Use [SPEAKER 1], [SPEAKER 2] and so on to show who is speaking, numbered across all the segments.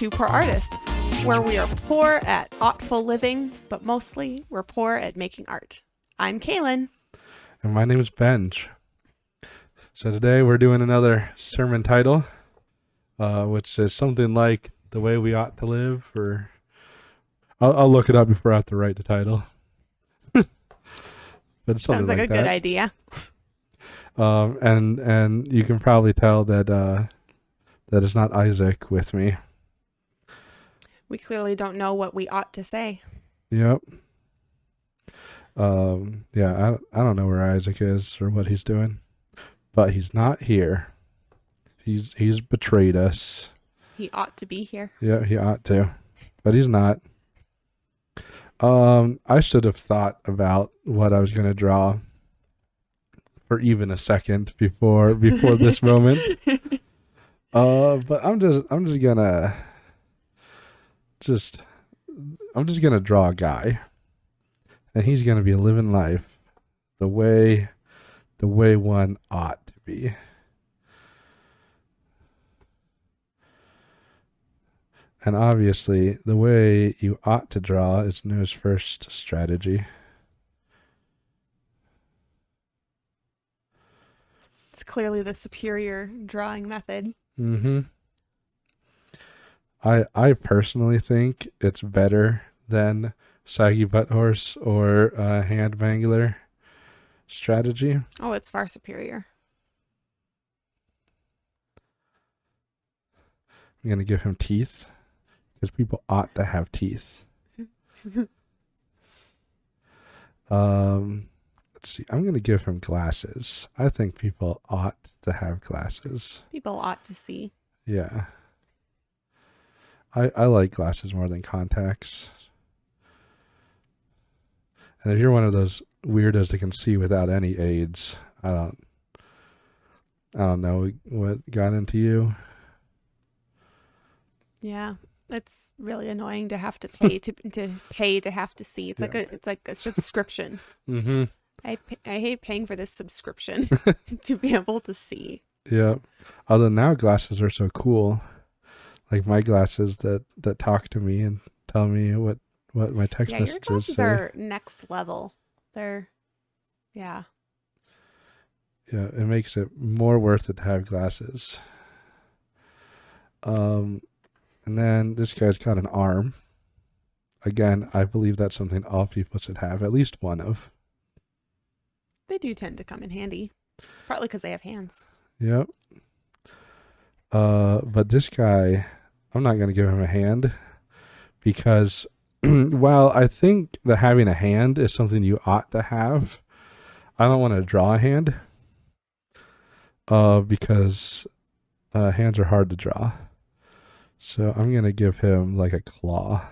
[SPEAKER 1] to Poor Artists, where we are poor at oughtful living, but mostly we're poor at making art. I'm Kaelyn.
[SPEAKER 2] And my name is Benj. So today we're doing another sermon title, which is something like The Way We Ought to Live, or I'll look it up before I have to write the title. But it's something
[SPEAKER 1] Sounds like a
[SPEAKER 2] that.
[SPEAKER 1] good idea.
[SPEAKER 2] And you can probably tell that that is not Isaac with me.
[SPEAKER 1] We clearly don't know what we ought to say.
[SPEAKER 2] Yep. Yeah, I don't know where Isaac is or what he's doing, but he's not here. He's betrayed us.
[SPEAKER 1] He ought to be here.
[SPEAKER 2] Yeah, he ought to, but he's not. I should have thought about what I was going to draw for even a second before this moment. But I'm just gonna draw a guy, and he's gonna be living life the way one ought to be. And obviously, the way you ought to draw is Noah's first strategy.
[SPEAKER 1] It's clearly the superior drawing method.
[SPEAKER 2] Mm-hmm. I personally think it's better than saggy butt horse or hand mangler strategy.
[SPEAKER 1] Oh, it's far superior.
[SPEAKER 2] I'm gonna give him teeth because people ought to have teeth. Let's see. I'm gonna give him glasses. I think people ought to have glasses.
[SPEAKER 1] People ought to see.
[SPEAKER 2] Yeah. I like glasses more than contacts. And if you're one of those weirdos that can see without any aids, I don't know what got into you.
[SPEAKER 1] Yeah, it's really annoying to have to pay to have to see. It's like a subscription.
[SPEAKER 2] Mm-hmm.
[SPEAKER 1] I hate paying for this subscription to be able to see.
[SPEAKER 2] Yeah. Although now glasses are so cool. Like my glasses that talk to me and tell me what my text messages say.
[SPEAKER 1] Yeah, your glasses are next level. They're, yeah.
[SPEAKER 2] Yeah, it makes it more worth it to have glasses. And then this guy's got an arm. Again, I believe that's something all people should have, at least one of.
[SPEAKER 1] They do tend to come in handy, partly because they have hands.
[SPEAKER 2] Yep. But this guy, I'm not going to give him a hand because while I think that having a hand is something you ought to have, I don't want to draw a hand because hands are hard to draw. So I'm going to give him like a claw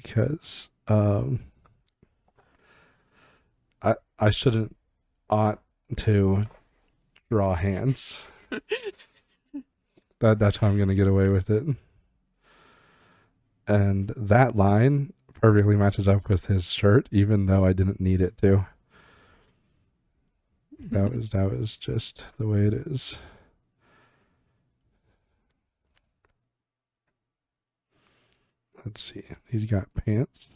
[SPEAKER 2] because I shouldn't ought to draw hands. That's how I'm going to get away with it. And that line perfectly matches up with his shirt, even though I didn't need it to. That was just the way it is. Let's see. He's got pants.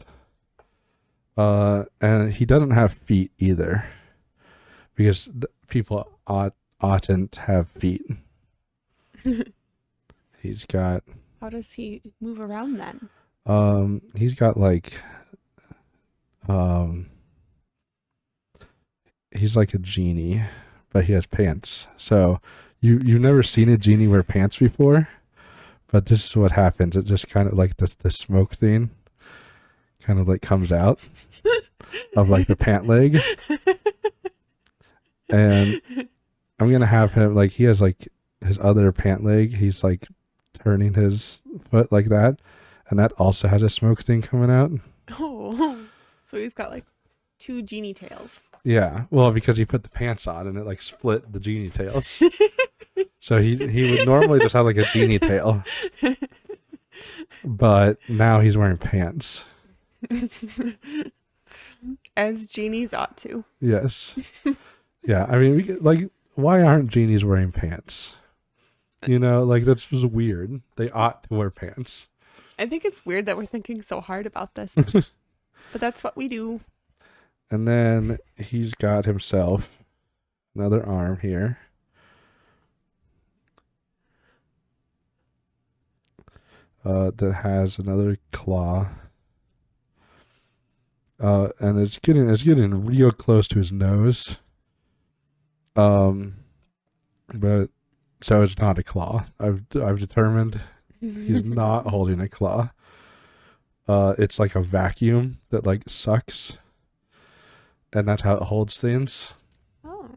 [SPEAKER 2] And he doesn't have feet either, because people oughtn't have feet. He's got.
[SPEAKER 1] How does he move around then?
[SPEAKER 2] He's got like. He's like a genie, but he has pants. So you've never seen a genie wear pants before, but this is what happens. It just kind of like the smoke thing kind of like comes out of like the pant leg. And I'm going to have him like, he has like his other pant leg. He's like turning his foot like that. And that also has a smoke thing coming out.
[SPEAKER 1] Oh, so he's got like two genie tails.
[SPEAKER 2] Yeah. Well, because he put the pants on and it like split the genie tails. So he would normally just have like a genie tail. But now he's wearing pants.
[SPEAKER 1] As genies ought to.
[SPEAKER 2] Yes. Yeah. I mean, why aren't genies wearing pants? You know, like that's just weird. They ought to wear pants.
[SPEAKER 1] I think it's weird that we're thinking so hard about this, but that's what we do.
[SPEAKER 2] And then he's got himself another arm here. That has another claw. And it's getting real close to his nose. But so it's not a claw. I've determined he's not holding a claw. It's like a vacuum that like sucks, and that's how it holds things.
[SPEAKER 1] Oh.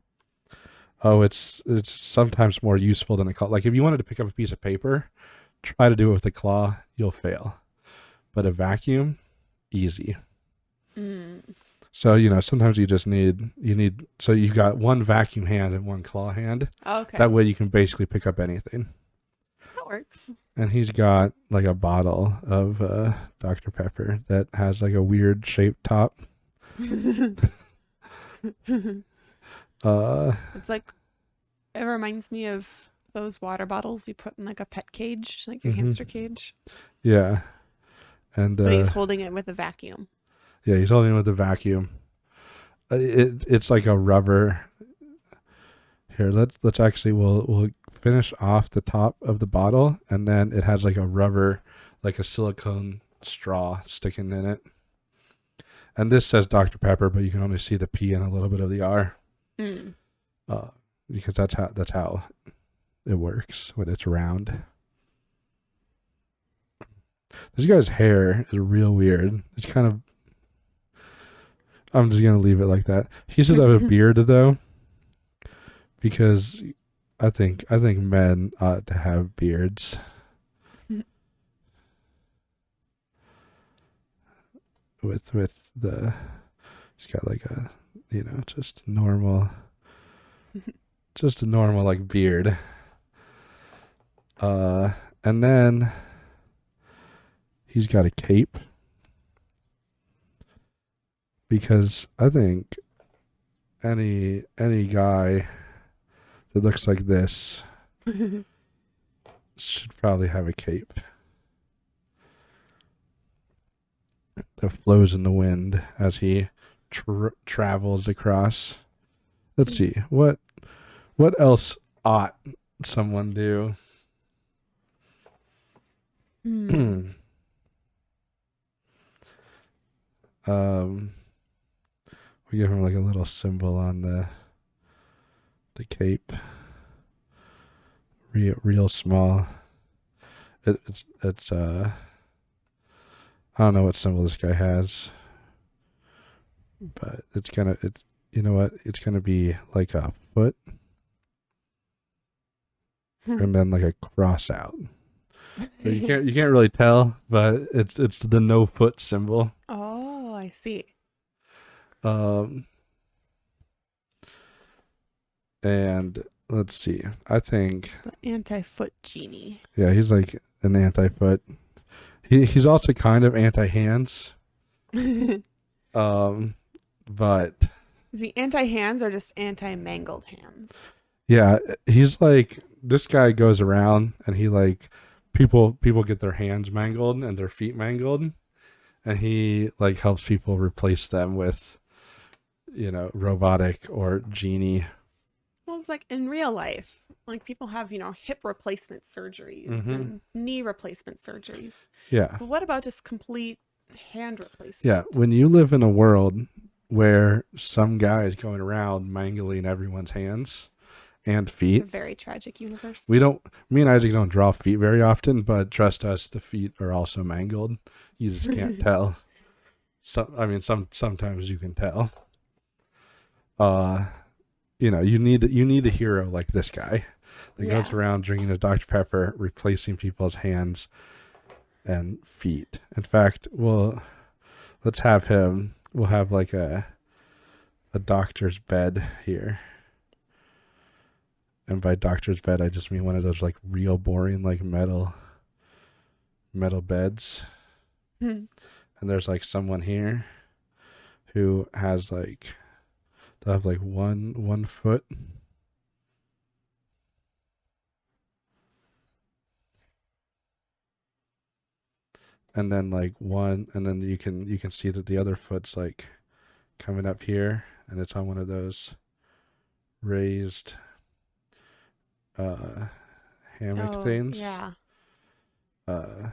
[SPEAKER 2] Oh, it's sometimes more useful than a claw. Like if you wanted to pick up a piece of paper, try to do it with a claw, you'll fail. But a vacuum, easy.
[SPEAKER 1] Mm.
[SPEAKER 2] So, you know, sometimes you need, so you've got one vacuum hand and one claw hand.
[SPEAKER 1] Okay.
[SPEAKER 2] That way you can basically pick up anything.
[SPEAKER 1] That works.
[SPEAKER 2] And he's got like a bottle of Dr. Pepper that has like a weird shaped top.
[SPEAKER 1] It's like, it reminds me of those water bottles you put in like a pet cage, like your hamster cage.
[SPEAKER 2] Yeah. And
[SPEAKER 1] But he's holding it with a vacuum.
[SPEAKER 2] yeah, he's holding it with a vacuum. It's like a rubber. Here, let's actually we'll finish off the top of the bottle, and then it has like a rubber, like a silicone straw sticking in it. And this says Dr. Pepper, but you can only see the P and a little bit of the R.
[SPEAKER 1] Mm.
[SPEAKER 2] Because that's how it works when it's round. This guy's hair is real weird. It's kind of. I'm just gonna leave it like that. He should have a beard though, because I think men ought to have beards. With the, he's got like a, you know, just a normal like beard. And then he's got a cape. Because I think any guy that looks like this should probably have a cape that flows in the wind as he travels across. Let's see what else ought someone do. We give him like a little symbol on the cape. Real small. It's I don't know what symbol this guy has, but it's you know what? It's gonna be like a foot, and then like a cross out. So you can't really tell, but it's the no foot symbol.
[SPEAKER 1] Oh, I see.
[SPEAKER 2] And let's see. I think
[SPEAKER 1] The anti-foot genie.
[SPEAKER 2] yeah, he's like an anti-foot. He's also kind of anti-hands. But
[SPEAKER 1] Is he anti-hands or just anti-mangled hands?
[SPEAKER 2] yeah, he's like this guy goes around and he like people get their hands mangled and their feet mangled, and he like helps people replace them with, you know, robotic or genie.
[SPEAKER 1] Well, it's like in real life, like people have, you know, hip replacement surgeries and knee replacement surgeries.
[SPEAKER 2] Yeah.
[SPEAKER 1] But what about just complete hand replacement?
[SPEAKER 2] Yeah, when you live in a world where some guy is going around mangling everyone's hands and feet.
[SPEAKER 1] It's a very tragic universe.
[SPEAKER 2] Me and Isaac don't draw feet very often, but trust us, the feet are also mangled. You just can't tell. Sometimes you can tell. You know, you need a hero like this guy that goes around drinking his Dr. Pepper, replacing people's hands and feet. In fact, let's have him. We'll have like a doctor's bed here. And by doctor's bed, I just mean one of those like real boring like metal beds. And there's like someone here who has like, they'll have like one foot. and then like one, and then you can see that the other foot's like coming up here, and it's on one of those raised hammock
[SPEAKER 1] Oh,
[SPEAKER 2] things.
[SPEAKER 1] yeah.
[SPEAKER 2] Uh,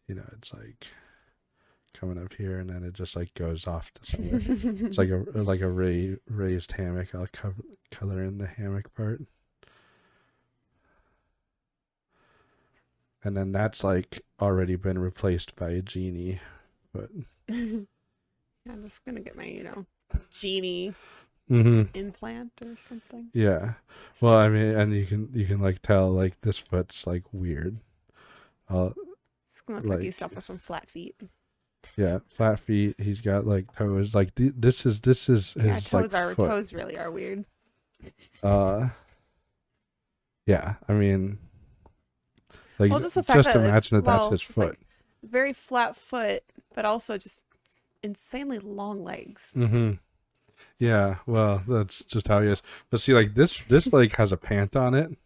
[SPEAKER 2] it's like coming up here, and then it just like goes off to somewhere. It's like a raised hammock. I'll color in the hammock part, and then that's like already been replaced by a genie. But
[SPEAKER 1] I'm just gonna get my, genie implant or something.
[SPEAKER 2] yeah. Well, I mean, and you can like tell like this foot's like weird.
[SPEAKER 1] It's gonna look like he's
[SPEAKER 2] Like
[SPEAKER 1] with some flat feet.
[SPEAKER 2] yeah, flat feet. He's got like toes. Like this is his
[SPEAKER 1] Yeah,
[SPEAKER 2] like foot.
[SPEAKER 1] toes really are weird.
[SPEAKER 2] Yeah. I mean, like
[SPEAKER 1] Well, just the fact
[SPEAKER 2] just
[SPEAKER 1] that
[SPEAKER 2] imagine that that's his
[SPEAKER 1] it's
[SPEAKER 2] foot.
[SPEAKER 1] like very flat foot, but also just insanely long legs.
[SPEAKER 2] Yeah. Well, that's just how he is. But see, like this leg has a pant on it,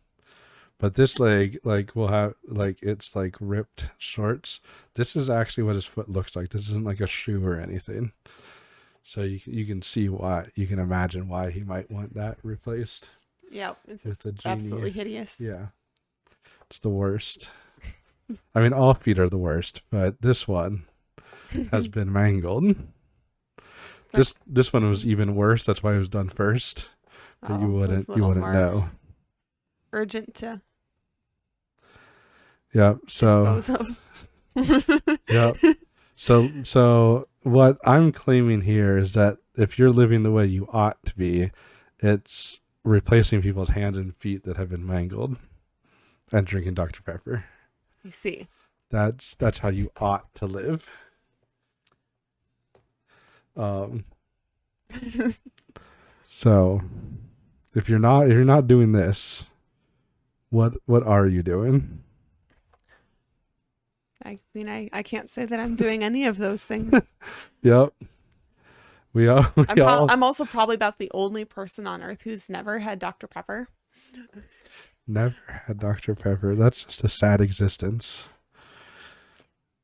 [SPEAKER 2] but this leg like will have like it's like ripped shorts. This is actually what his foot looks like. This isn't like a shoe or anything. So you can see why, you can imagine why he might want that replaced.
[SPEAKER 1] Yeah, it's
[SPEAKER 2] With
[SPEAKER 1] just
[SPEAKER 2] the genie.
[SPEAKER 1] absolutely hideous.
[SPEAKER 2] Yeah, it's the worst. I mean, all feet are the worst, but this one has been mangled. This one was even worse. That's why it was done first. But you wouldn't know.
[SPEAKER 1] Urgent to
[SPEAKER 2] Yeah. So
[SPEAKER 1] dispose of.
[SPEAKER 2] yeah. So what I'm claiming here is that if you're living the way you ought to be, it's replacing people's hands and feet that have been mangled and drinking Dr. Pepper.
[SPEAKER 1] I see.
[SPEAKER 2] That's how you ought to live. So if you're not doing this, what are you doing?
[SPEAKER 1] I mean, I can't say that I'm doing any of those things.
[SPEAKER 2] Yep.
[SPEAKER 1] I'm also probably about the only person on earth who's never had Dr. Pepper.
[SPEAKER 2] Never had Dr. Pepper. That's just a sad existence.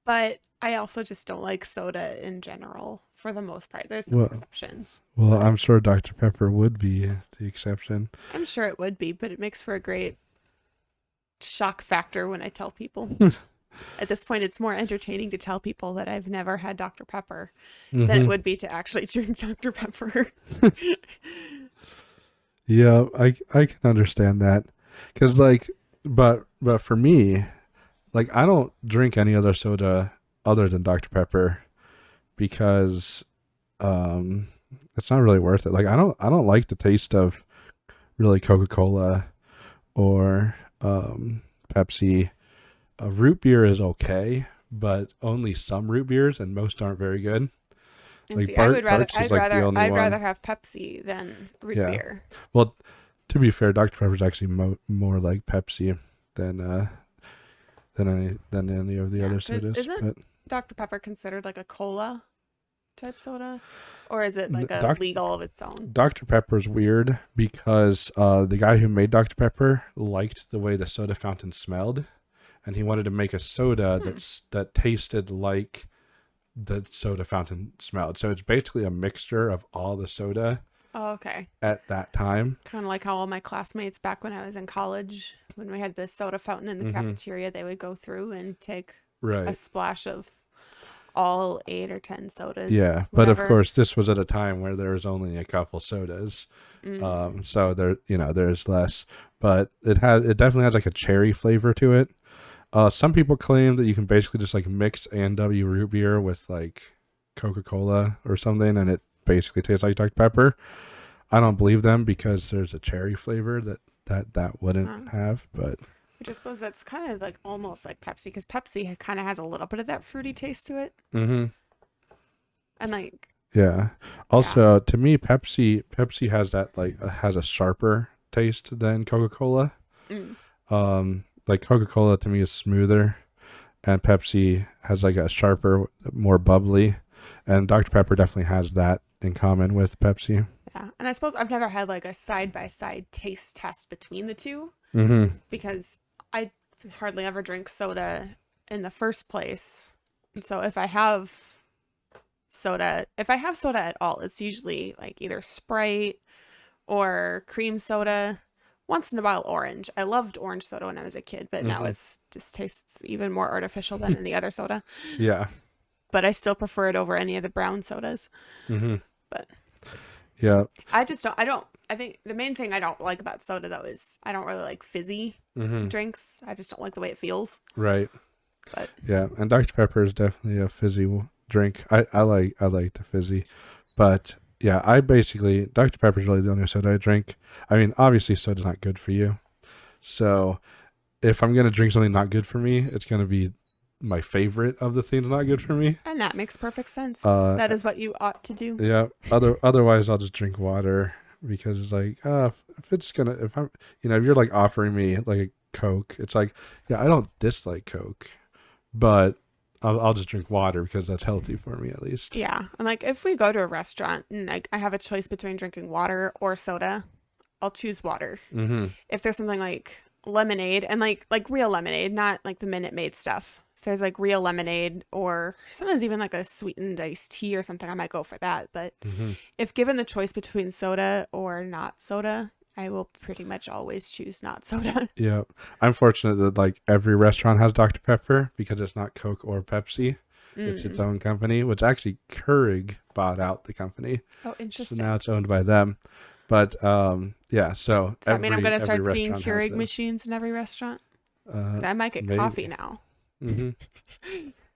[SPEAKER 1] But I also just don't like soda in general, for the most part. There's some exceptions.
[SPEAKER 2] Well, I'm sure Dr. Pepper would be the exception.
[SPEAKER 1] I'm sure it would be, but it makes for a great shock factor when I tell people. At this point, it's more entertaining to tell people that I've never had Dr. Pepper than it would be to actually drink Dr. Pepper.
[SPEAKER 2] Yeah, I can understand that. Because, like, but for me, like, I don't drink any other soda other than Dr. Pepper because it's not really worth it. Like, I don't like the taste of really Coca-Cola or Pepsi. Root beer is okay, but only some root beers, and most aren't very good.
[SPEAKER 1] And
[SPEAKER 2] like
[SPEAKER 1] see, I'd rather
[SPEAKER 2] rather
[SPEAKER 1] have Pepsi than root beer.
[SPEAKER 2] Well, to be fair, Dr. Pepper is actually more like Pepsi than any of the other sodas.
[SPEAKER 1] Isn't Dr. Pepper considered like a cola type soda, or is it like a legal of its own? Dr.
[SPEAKER 2] Pepper's weird because the guy who made Dr. Pepper liked the way the soda fountain smelled, and he wanted to make a soda that tasted like the soda fountain smelled. So it's basically a mixture of all the soda.
[SPEAKER 1] Oh, okay.
[SPEAKER 2] At that time.
[SPEAKER 1] Kind of like how all my classmates back when I was in college, when we had this soda fountain in the cafeteria, they would go through and take a splash of all 8 or 10 sodas.
[SPEAKER 2] Yeah, but of course this was at a time where there was only a couple sodas. So there's less, but it definitely has like a cherry flavor to it. Some people claim that you can basically just like mix A&W root beer with like Coca-Cola or something, and it basically tastes like Dr. Pepper. I don't believe them because there's a cherry flavor that wouldn't have, but
[SPEAKER 1] I suppose that's kind of like almost like Pepsi, because Pepsi kind of has a little bit of that fruity taste to it. And like
[SPEAKER 2] also to me, Pepsi has that like has a sharper taste than Coca-Cola. Like Coca-Cola to me is smoother, and Pepsi has like a sharper, more bubbly, and Dr. Pepper definitely has that in common with Pepsi.
[SPEAKER 1] Yeah, and I suppose I've never had like a side-by-side taste test between the two, because I hardly ever drink soda in the first place. And so if I have soda at all, it's usually like either Sprite or cream soda. Once in a while, orange. I loved orange soda when I was a kid, but now it's just tastes even more artificial than any other soda.
[SPEAKER 2] Yeah.
[SPEAKER 1] But I still prefer it over any of the brown sodas. But
[SPEAKER 2] yeah.
[SPEAKER 1] I think the main thing I don't like about soda though is I don't really like fizzy drinks. I just don't like the way it feels.
[SPEAKER 2] Right.
[SPEAKER 1] But
[SPEAKER 2] yeah, and Dr. Pepper is definitely a fizzy drink. I like the fizzy, but yeah, I basically Dr. Pepper is really the only soda I drink. I mean, obviously, soda's not good for you, so if I'm gonna drink something not good for me, it's gonna be my favorite of the things not good for me.
[SPEAKER 1] And that makes perfect sense. That is what you ought to do.
[SPEAKER 2] Yeah. Otherwise, I'll just drink water because it's like, if I'm, if you're like offering me like a Coke, it's like, yeah, I don't dislike Coke, but I'll just drink water because that's healthy for me at least.
[SPEAKER 1] Yeah. And like if we go to a restaurant and like I have a choice between drinking water or soda, I'll choose water. If there's something like lemonade and like real lemonade, not like the Minute Maid stuff. If there's like real lemonade or sometimes even like a sweetened iced tea or something, I might go for that. But if given the choice between soda or not soda, I will pretty much always choose not soda.
[SPEAKER 2] Yeah. I'm fortunate that like every restaurant has Dr. Pepper because it's not Coke or Pepsi. It's its own company, which actually Keurig bought out the company.
[SPEAKER 1] Oh, interesting.
[SPEAKER 2] So now it's owned by them. But yeah, so
[SPEAKER 1] does that mean I'm going to start seeing
[SPEAKER 2] restaurant
[SPEAKER 1] Keurig machines in every restaurant? Because I might get coffee now.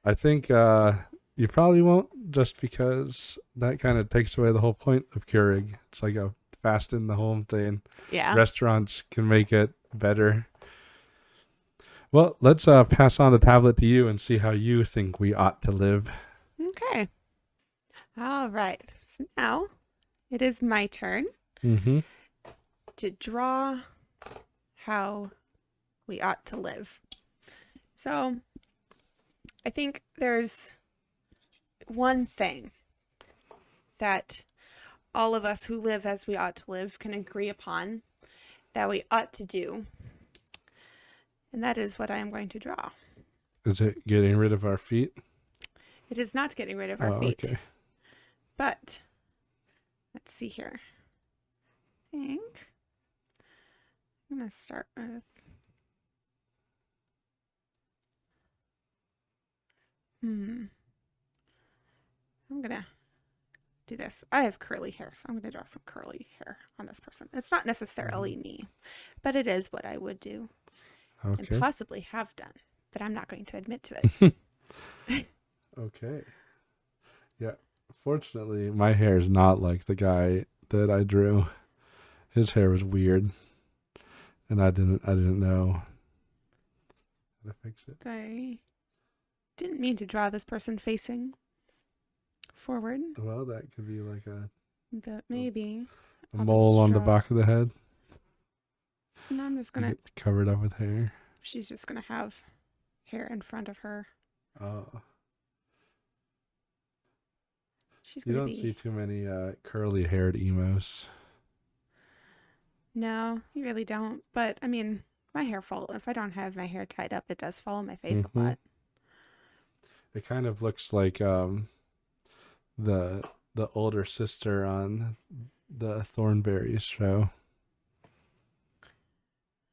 [SPEAKER 2] I think you probably won't, just because that kind of takes away the whole point of Keurig. It's like a fast in the home thing.
[SPEAKER 1] Yeah.
[SPEAKER 2] Restaurants can make it better. Well, let's pass on the tablet to you and see how you think we ought to live.
[SPEAKER 1] Okay. All right. So now it is my turn to draw how we ought to live. So I think there's one thing that all of us who live as we ought to live can agree upon that we ought to do. And that is what I am going to draw.
[SPEAKER 2] Is it getting rid of our feet?
[SPEAKER 1] It is not getting rid of our feet.
[SPEAKER 2] Okay.
[SPEAKER 1] But let's see here. I think I'm going to start with I'm going to do this. I have curly hair, so I'm going to draw some curly hair on this person. It's not necessarily me, but it is what I would do and possibly have done, but I'm not going to admit to it.
[SPEAKER 2] Okay. Yeah. Fortunately, my hair is not like the guy that I drew. His hair was weird, and I didn't know how to fix it.
[SPEAKER 1] I didn't mean to draw this person facing forward.
[SPEAKER 2] Well, that could be like
[SPEAKER 1] But maybe
[SPEAKER 2] a mole on the back of the head.
[SPEAKER 1] No, I'm just gonna
[SPEAKER 2] covered up with hair.
[SPEAKER 1] She's just gonna have hair in front of her.
[SPEAKER 2] Oh.
[SPEAKER 1] You
[SPEAKER 2] don't see too many curly haired emos.
[SPEAKER 1] No, you really don't. But I mean, my hair if I don't have my hair tied up, it does fall on my face a lot.
[SPEAKER 2] It kind of looks like the older sister on the Thornberrys show.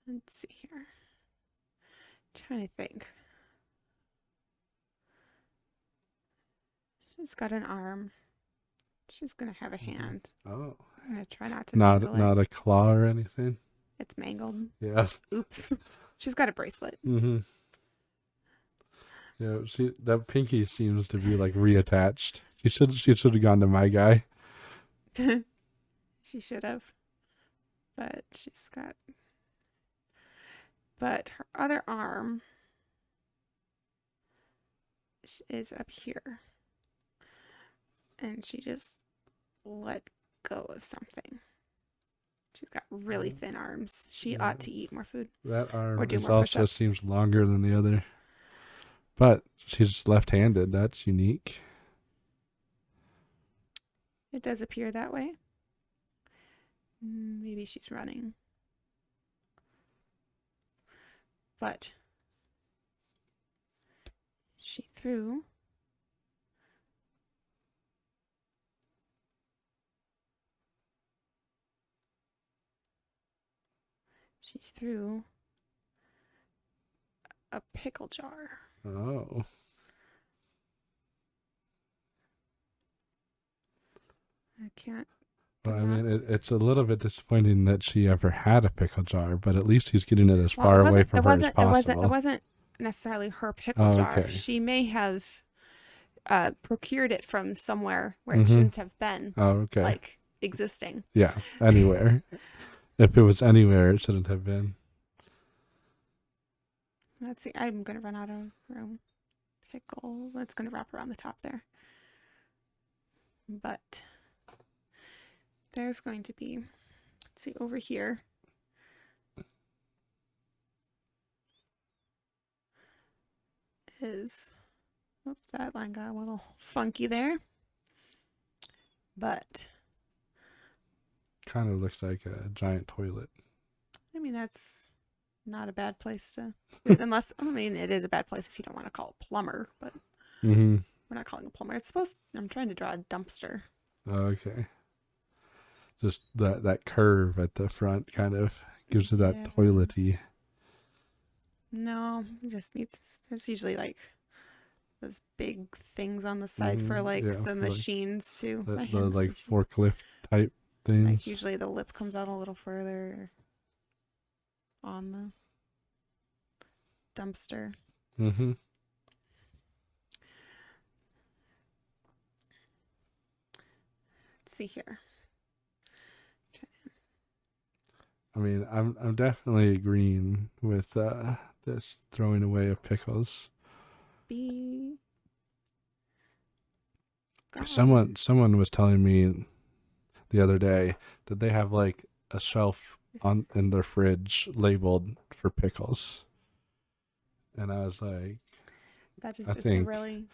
[SPEAKER 1] Let's see here. I'm trying to think. She's got an arm. She's gonna have a hand.
[SPEAKER 2] Oh.
[SPEAKER 1] I'm gonna try not to mangle it.
[SPEAKER 2] Not a claw or anything.
[SPEAKER 1] It's mangled.
[SPEAKER 2] Yes.
[SPEAKER 1] Oops. She's got a bracelet.
[SPEAKER 2] Yeah, that pinky seems to be like reattached. She should have gone to my guy.
[SPEAKER 1] She should have. But but her other arm is up here. And she just let go of something. She's got really thin arms. She ought to eat more food.
[SPEAKER 2] That arm also seems longer than the other. But she's left-handed. That's unique.
[SPEAKER 1] It does appear that way. Maybe she's running. But She threw a pickle jar.
[SPEAKER 2] Oh.
[SPEAKER 1] I can't.
[SPEAKER 2] Well, I mean, it's a little bit disappointing that she ever had a pickle jar, but at least he's getting it as far away from her as possible.
[SPEAKER 1] It wasn't necessarily her pickle
[SPEAKER 2] Oh,
[SPEAKER 1] jar.
[SPEAKER 2] okay.
[SPEAKER 1] She may have procured it from somewhere where
[SPEAKER 2] Mhm.
[SPEAKER 1] it shouldn't have been,
[SPEAKER 2] Oh, okay.
[SPEAKER 1] like existing.
[SPEAKER 2] Yeah, anywhere. If it was anywhere, it shouldn't have been.
[SPEAKER 1] Let's see. I'm gonna run out of room. Pickle. It's gonna wrap around the top there. But there's going to be. Let's see over here. Is. Oops, that line got a little funky there. But
[SPEAKER 2] Kind of looks like a giant toilet.
[SPEAKER 1] I mean, that's not a bad place to do it, unless, I mean, it is a bad place if you don't want to call it plumber, but
[SPEAKER 2] Mm-hmm.
[SPEAKER 1] we're not calling it plumber. It's supposed, I'm trying to draw a dumpster.
[SPEAKER 2] Okay. Just that curve at the front kind of gives it that
[SPEAKER 1] Yeah.
[SPEAKER 2] toilety.
[SPEAKER 1] No, it just needs, there's usually like those big things on the side for like
[SPEAKER 2] Yeah,
[SPEAKER 1] the
[SPEAKER 2] for, like,
[SPEAKER 1] machines too.
[SPEAKER 2] The like forklift type things.
[SPEAKER 1] Like usually the lip comes out a little further on the dumpster.
[SPEAKER 2] Mm-hmm.
[SPEAKER 1] Let's see here.
[SPEAKER 2] I mean, I'm definitely agreeing with this throwing away of pickles.
[SPEAKER 1] Be gone.
[SPEAKER 2] Someone was telling me the other day that they have like a shelf in their fridge labeled for pickles, and I was like,
[SPEAKER 1] That is
[SPEAKER 2] I
[SPEAKER 1] just
[SPEAKER 2] think,
[SPEAKER 1] a really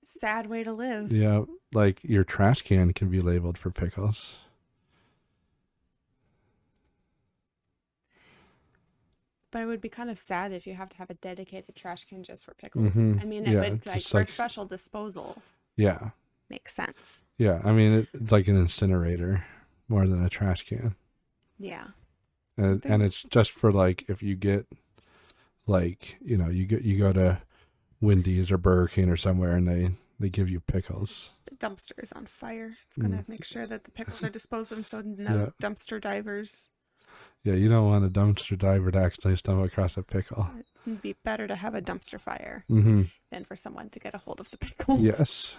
[SPEAKER 1] sad way to live.
[SPEAKER 2] yeah, like your trash can can be labeled for pickles.
[SPEAKER 1] But it would be kind of sad if you have to have a dedicated trash can just for pickles.
[SPEAKER 2] Mm-hmm.
[SPEAKER 1] I mean,
[SPEAKER 2] Yeah,
[SPEAKER 1] it would, like,
[SPEAKER 2] just
[SPEAKER 1] for
[SPEAKER 2] like
[SPEAKER 1] special disposal,
[SPEAKER 2] yeah,
[SPEAKER 1] makes sense.
[SPEAKER 2] yeah. I mean, it's like an incinerator more than a trash can,
[SPEAKER 1] Yeah.
[SPEAKER 2] and it's just for like if you get like you go to Wendy's or Burger King or somewhere and they give you pickles.
[SPEAKER 1] The dumpster is on fire. It's going to make sure that the pickles are disposed of so no dumpster divers.
[SPEAKER 2] Yeah, you don't want a dumpster diver to accidentally stumble across a pickle.
[SPEAKER 1] It would be better to have a dumpster fire
[SPEAKER 2] Mm-hmm.
[SPEAKER 1] than for someone to get a hold of the pickles.
[SPEAKER 2] Yes.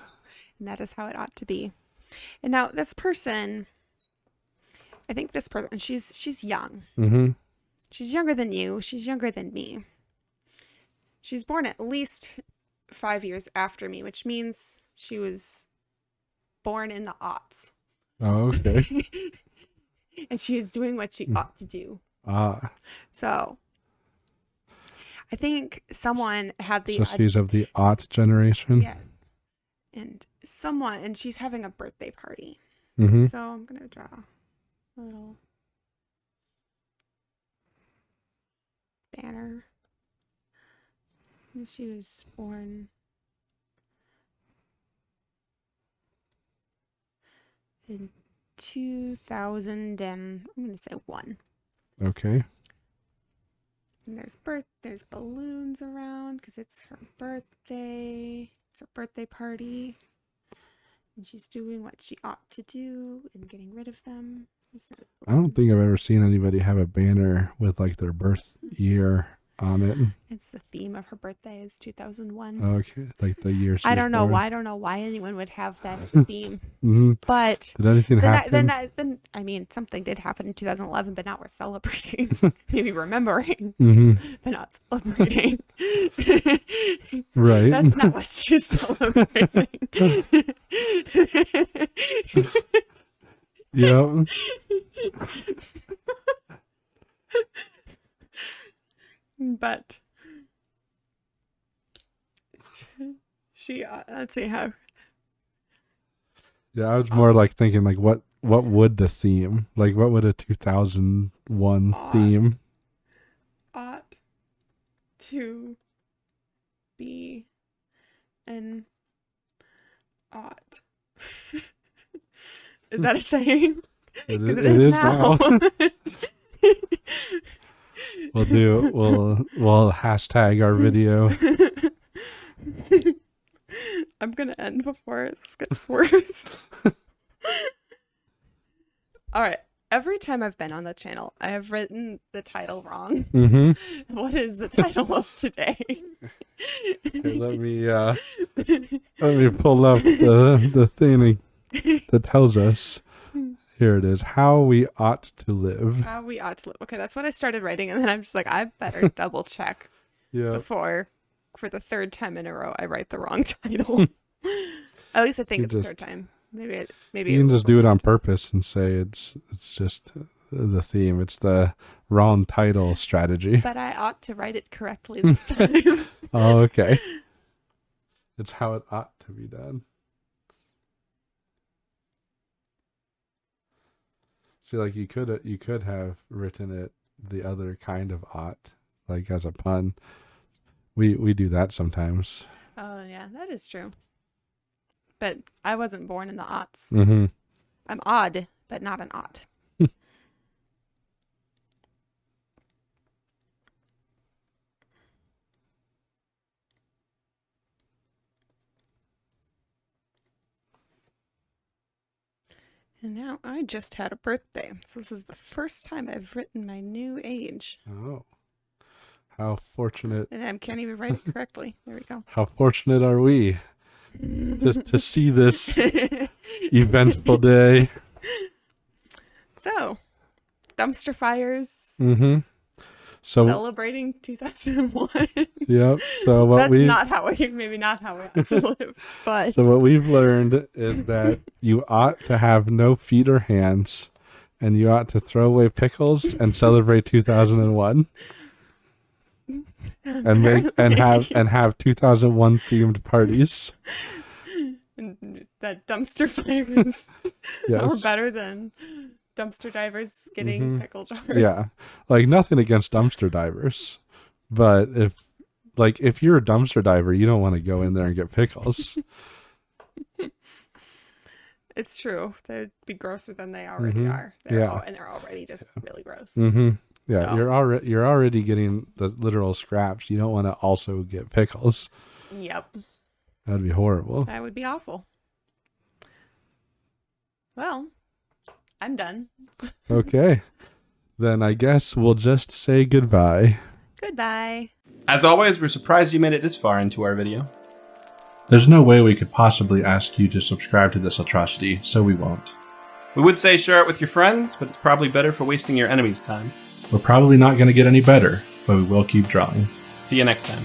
[SPEAKER 1] And that is how it ought to be. And now this person, I think this person, she's young.
[SPEAKER 2] Mm-hmm.
[SPEAKER 1] She's younger than you. She's younger than me. She's born at least 5 years after me, which means she was born in the aughts.
[SPEAKER 2] Oh, okay.
[SPEAKER 1] And she is doing what she ought to do.
[SPEAKER 2] Ah.
[SPEAKER 1] So I think someone had the...
[SPEAKER 2] So she's of the aught generation?
[SPEAKER 1] Yeah. And she's having a birthday party.
[SPEAKER 2] Mm-hmm.
[SPEAKER 1] So I'm going to draw a little banner. And she was born in 2000 and I'm going to say 1.
[SPEAKER 2] Okay.
[SPEAKER 1] And there's balloons around because it's her birthday. It's a birthday party. And she's doing what she ought to do and getting rid of them.
[SPEAKER 2] I don't think I've ever seen anybody have a banner with like their birth year on it.
[SPEAKER 1] It's the theme of her birthday is 2001.
[SPEAKER 2] Okay, like the year.
[SPEAKER 1] I don't know why anyone would have that theme.
[SPEAKER 2] Mm-hmm.
[SPEAKER 1] But
[SPEAKER 2] did anything happen?
[SPEAKER 1] Then I mean, something did happen in 2011, but now we're celebrating. Maybe remembering, but not celebrating.
[SPEAKER 2] Right.
[SPEAKER 1] That's not what she's celebrating.
[SPEAKER 2] Yep.
[SPEAKER 1] But she let's see how.
[SPEAKER 2] Yeah, I was more like thinking like what would the theme, like what would a 2001 theme
[SPEAKER 1] ought to be and ought. Is that a saying?
[SPEAKER 2] It
[SPEAKER 1] 'Cause
[SPEAKER 2] is now. We'll hashtag our video.
[SPEAKER 1] I'm gonna end before this gets worse. All right. Every time I've been on the channel, I have written the title wrong.
[SPEAKER 2] Mm-hmm.
[SPEAKER 1] What is the title of today?
[SPEAKER 2] Okay, let me pull up the thing that tells us. Here it is. How we ought to live.
[SPEAKER 1] How we ought to live. Okay, that's what I started writing, and then I'm just like, I better double check before, for the third time in a row, I write the wrong title. At least I think it's the third time. Maybe
[SPEAKER 2] you can just do it on purpose and say it's just the theme. It's the wrong title strategy.
[SPEAKER 1] But I ought to write it correctly this time.
[SPEAKER 2] Oh, okay. It's how it ought to be done. See, like you could have written it the other kind of ought, like as a pun. We do that sometimes.
[SPEAKER 1] Oh yeah, that is true. But I wasn't born in the aughts.
[SPEAKER 2] Mm-hmm.
[SPEAKER 1] I'm odd, but not an ought. And now I just had a birthday. So this is the first time I've written my new age.
[SPEAKER 2] Oh. How fortunate.
[SPEAKER 1] And I can't even write it correctly. There we go.
[SPEAKER 2] How fortunate are we just to see this eventful day.
[SPEAKER 1] So, dumpster fires.
[SPEAKER 2] Mm-hmm. So
[SPEAKER 1] celebrating 2001.
[SPEAKER 2] Yep. So what
[SPEAKER 1] maybe not how we ought to live. But
[SPEAKER 2] so what we've learned is that you ought to have no feet or hands, and you ought to throw away pickles and celebrate 2001. And have 2001 themed parties.
[SPEAKER 1] And that dumpster fires are
[SPEAKER 2] Yes.
[SPEAKER 1] better than dumpster divers getting pickle jars.
[SPEAKER 2] Yeah, like nothing against dumpster divers, but if you're a dumpster diver, you don't want to go in there and get pickles.
[SPEAKER 1] It's true. They'd be grosser than they already are. And they're already just really gross.
[SPEAKER 2] Mm-hmm. Yeah,
[SPEAKER 1] So.
[SPEAKER 2] you're already getting the literal scraps. You don't want to also get pickles.
[SPEAKER 1] Yep.
[SPEAKER 2] That'd be horrible.
[SPEAKER 1] That would be awful. Well, I'm done.
[SPEAKER 2] Okay. Then I guess we'll just say goodbye.
[SPEAKER 1] Goodbye.
[SPEAKER 3] As always, we're surprised you made it this far into our video.
[SPEAKER 2] There's no way we could possibly ask you to subscribe to this atrocity, so we won't.
[SPEAKER 3] We would say share it with your friends, but it's probably better for wasting your enemy's time.
[SPEAKER 2] We're probably not going to get any better, but we will keep drawing.
[SPEAKER 3] See you next time.